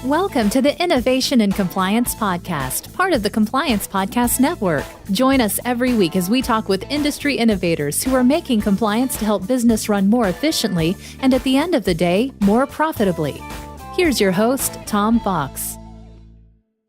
Welcome to the Innovation and Compliance Podcast, part of the Compliance Podcast Network. Join us every week as we talk with industry innovators who are making compliance to help business run more efficiently and, at the end of the day, more profitably. Here's your host, Tom Fox.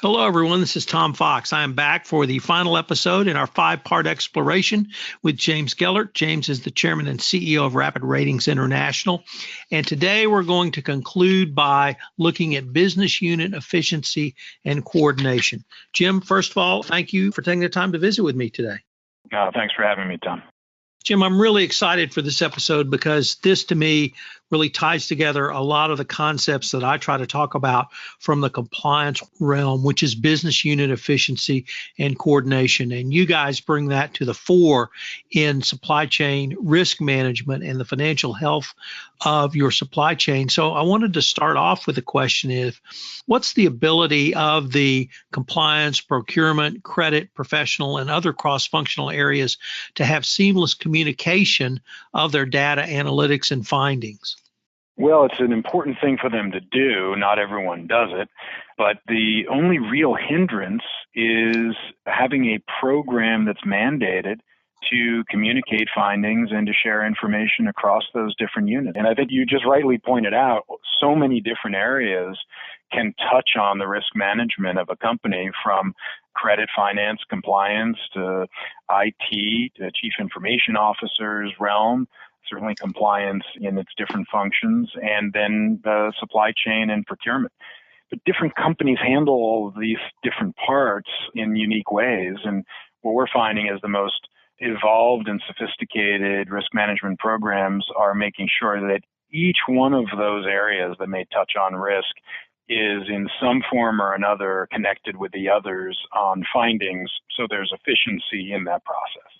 Hello, everyone. This is Tom Fox. I am back for the final episode in our 5-part exploration with James Gellert. James is the chairman and CEO of Rapid Ratings International. And today we're going to conclude by looking at business unit efficiency and coordination. Jim, first of all, thank you for taking the time to visit with me today. Thanks for having me, Tom. Jim, I'm really excited for this episode because this, to me, really ties together a lot of the concepts that I try to talk about from the compliance realm, which is business unit efficiency and coordination. And you guys bring that to the fore in supply chain risk management and the financial health of your supply chain. So I wanted to start off with the question is, what's the ability of the compliance, procurement, credit, professional, and other cross-functional areas to have seamless communication of their data analytics and findings? Well, it's an important thing for them to do. Not everyone does it. But the only real hindrance is having a program that's mandated to communicate findings and to share information across those different units. And I think you just rightly pointed out, so many different areas can touch on the risk management of a company, from credit, finance, compliance to IT, to chief information officer's realm, certainly compliance in its different functions, and then supply chain and procurement. But different companies handle all of these different parts in unique ways. And what we're finding is the most evolved and sophisticated risk management programs are making sure that each one of those areas that may touch on risk is in some form or another connected with the others on findings, so there's efficiency in that process.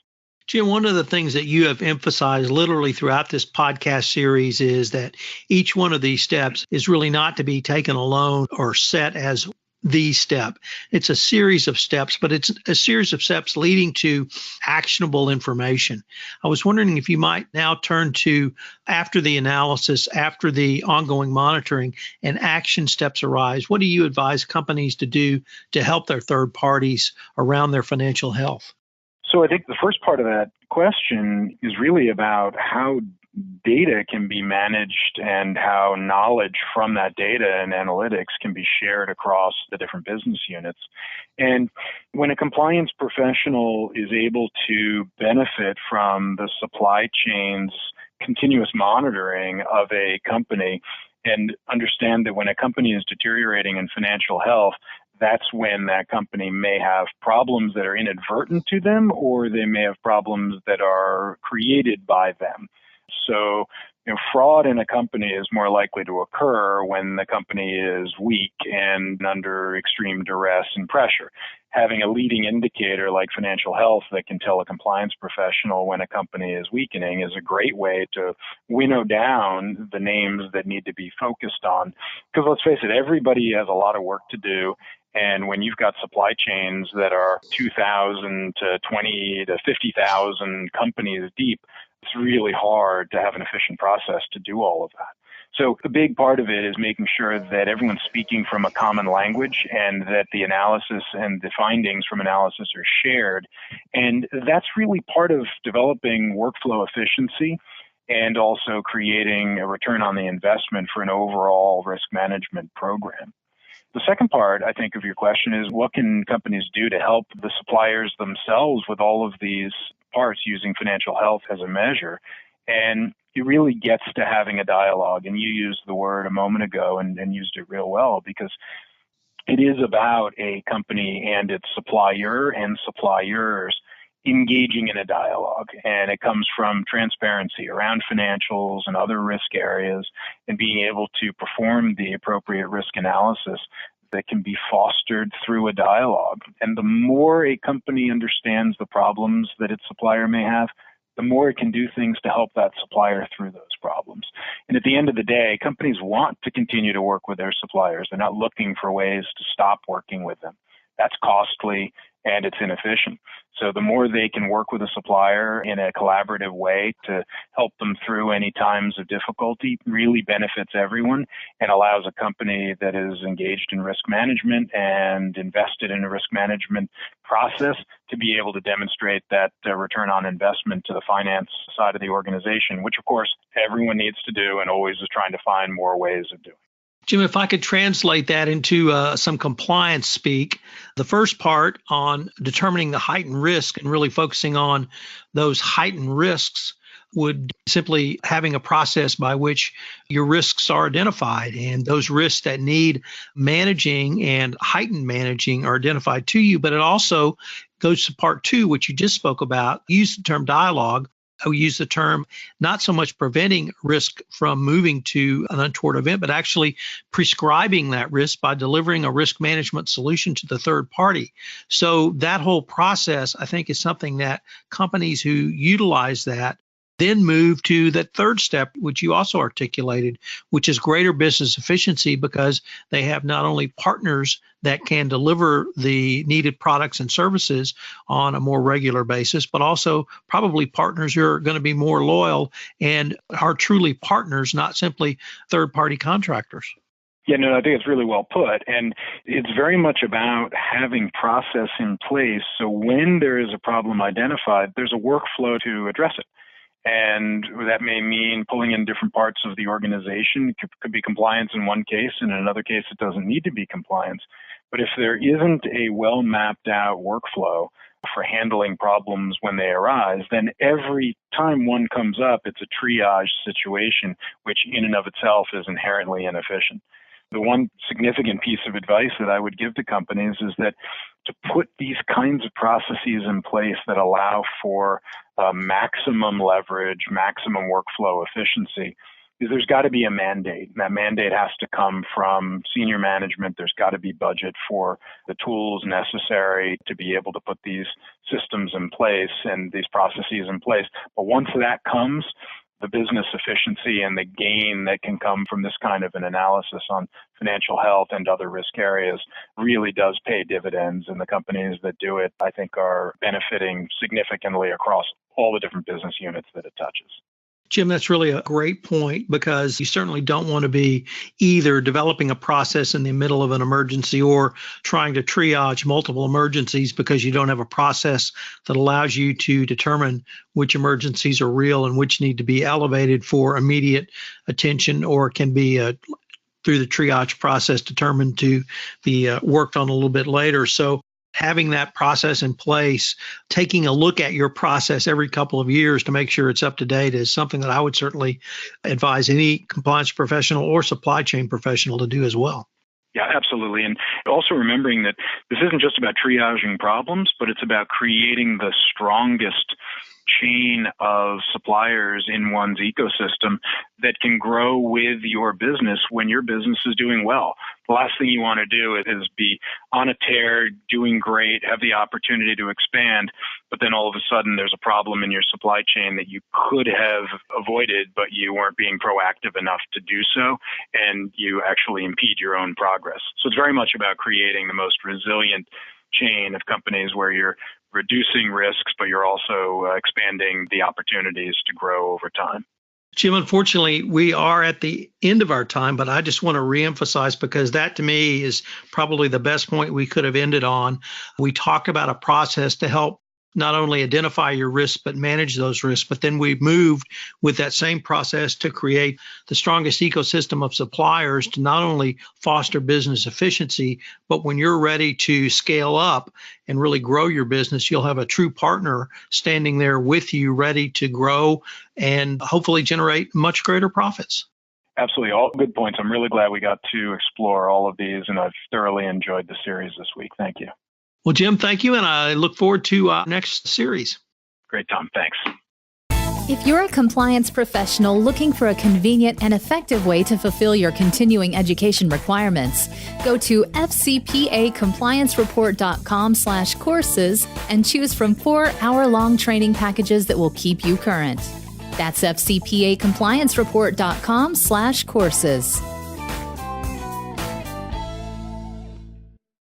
Jim, one of the things that you have emphasized literally throughout this podcast series is that each one of these steps is really not to be taken alone or set as the step. It's a series of steps, but it's a series of steps leading to actionable information. I was wondering if you might now turn to, after the analysis, after the ongoing monitoring and action steps arise, what do you advise companies to do to help their third parties around their financial health? So I think the first part of that question is really about how data can be managed and how knowledge from that data and analytics can be shared across the different business units. And when a compliance professional is able to benefit from the supply chain's continuous monitoring of a company and understand that when a company is deteriorating in financial health, that's when that company may have problems that are inadvertent to them, or they may have problems that are created by them. So, fraud in a company is more likely to occur when the company is weak and under extreme duress and pressure. Having a leading indicator like financial health that can tell a compliance professional when a company is weakening is a great way to winnow down the names that need to be focused on. Because let's face it, everybody has a lot of work to do. And when you've got supply chains that are 2,000 to 20 to 50,000 companies deep, it's really hard to have an efficient process to do all of that. So a big part of it is making sure that everyone's speaking from a common language and that the analysis and the findings from analysis are shared. And that's really part of developing workflow efficiency and also creating a return on the investment for an overall risk management program. The second part, I think, of your question is what can companies do to help the suppliers themselves with all of these parts using financial health as a measure? And it really gets to having a dialogue. And you used the word a moment ago and used it real well, because it is about a company and its supplier and suppliers engaging in a dialogue. And it comes from transparency around financials and other risk areas and being able to perform the appropriate risk analysis that can be fostered through a dialogue. And the more a company understands the problems that its supplier may have, the more it can do things to help that supplier through those problems. And at the end of the day, companies want to continue to work with their suppliers. They're not looking for ways to stop working with them. That's costly and it's inefficient. So the more they can work with a supplier in a collaborative way to help them through any times of difficulty really benefits everyone and allows a company that is engaged in risk management and invested in a risk management process to be able to demonstrate that return on investment to the finance side of the organization, which of course everyone needs to do and always is trying to find more ways of doing. Jim, if I could translate that into some compliance speak, the first part on determining the heightened risk and really focusing on those heightened risks would simply having a process by which your risks are identified, and those risks that need managing and heightened managing are identified to you. But it also goes to part two, which you just spoke about. Use the term dialogue. I would use the term not so much preventing risk from moving to an untoward event, but actually prescribing that risk by delivering a risk management solution to the third party. So that whole process, I think, is something that companies who utilize that then move to that third step, which you also articulated, which is greater business efficiency, because they have not only partners that can deliver the needed products and services on a more regular basis, but also probably partners who are going to be more loyal and are truly partners, not simply third-party contractors. Yeah, no, I think it's really well put. And it's very much about having process in place. So when there is a problem identified, there's a workflow to address it. And that may mean pulling in different parts of the organization. It could be compliance in one case, and in another case, it doesn't need to be compliance. But if there isn't a well mapped out workflow for handling problems when they arise, then every time one comes up, it's a triage situation, which in and of itself is inherently inefficient. The one significant piece of advice that I would give to companies is that to put these kinds of processes in place that allow for maximum leverage, maximum workflow efficiency, is there's got to be a mandate. And that mandate has to come from senior management. There's got to be budget for the tools necessary to be able to put these systems in place and these processes in place. But once that comes, the business efficiency and the gain that can come from this kind of an analysis on financial health and other risk areas really does pay dividends. And the companies that do it, I think, are benefiting significantly across all the different business units that it touches. Jim, that's really a great point, because you certainly don't want to be either developing a process in the middle of an emergency or trying to triage multiple emergencies because you don't have a process that allows you to determine which emergencies are real and which need to be elevated for immediate attention or can be through the triage process determined to be worked on a little bit later. So having that process in place, taking a look at your process every couple of years to make sure it's up to date is something that I would certainly advise any compliance professional or supply chain professional to do as well. Yeah, absolutely. And also remembering that this isn't just about triaging problems, but it's about creating the strongest chain of suppliers in one's ecosystem that can grow with your business when your business is doing well. The last thing you want to do is be on a tear, doing great, have the opportunity to expand, but then all of a sudden there's a problem in your supply chain that you could have avoided, but you weren't being proactive enough to do so, and you actually impede your own progress. So it's very much about creating the most resilient chain of companies where you're reducing risks, but you're also expanding the opportunities to grow over time. Jim, unfortunately, we are at the end of our time, but I just want to reemphasize, because that to me is probably the best point we could have ended on. We talked about a process to help not only identify your risks, but manage those risks. But then we moved with that same process to create the strongest ecosystem of suppliers to not only foster business efficiency, but when you're ready to scale up and really grow your business, you'll have a true partner standing there with you, ready to grow and hopefully generate much greater profits. Absolutely. All good points. I'm really glad we got to explore all of these, and I've thoroughly enjoyed the series this week. Thank you. Well, Jim, thank you, and I look forward to our next series. Great, Tom. Thanks. If you're a compliance professional looking for a convenient and effective way to fulfill your continuing education requirements, go to fcpacompliancereport.com/courses and choose from 4-hour-long training packages that will keep you current. That's fcpacompliancereport.com/courses.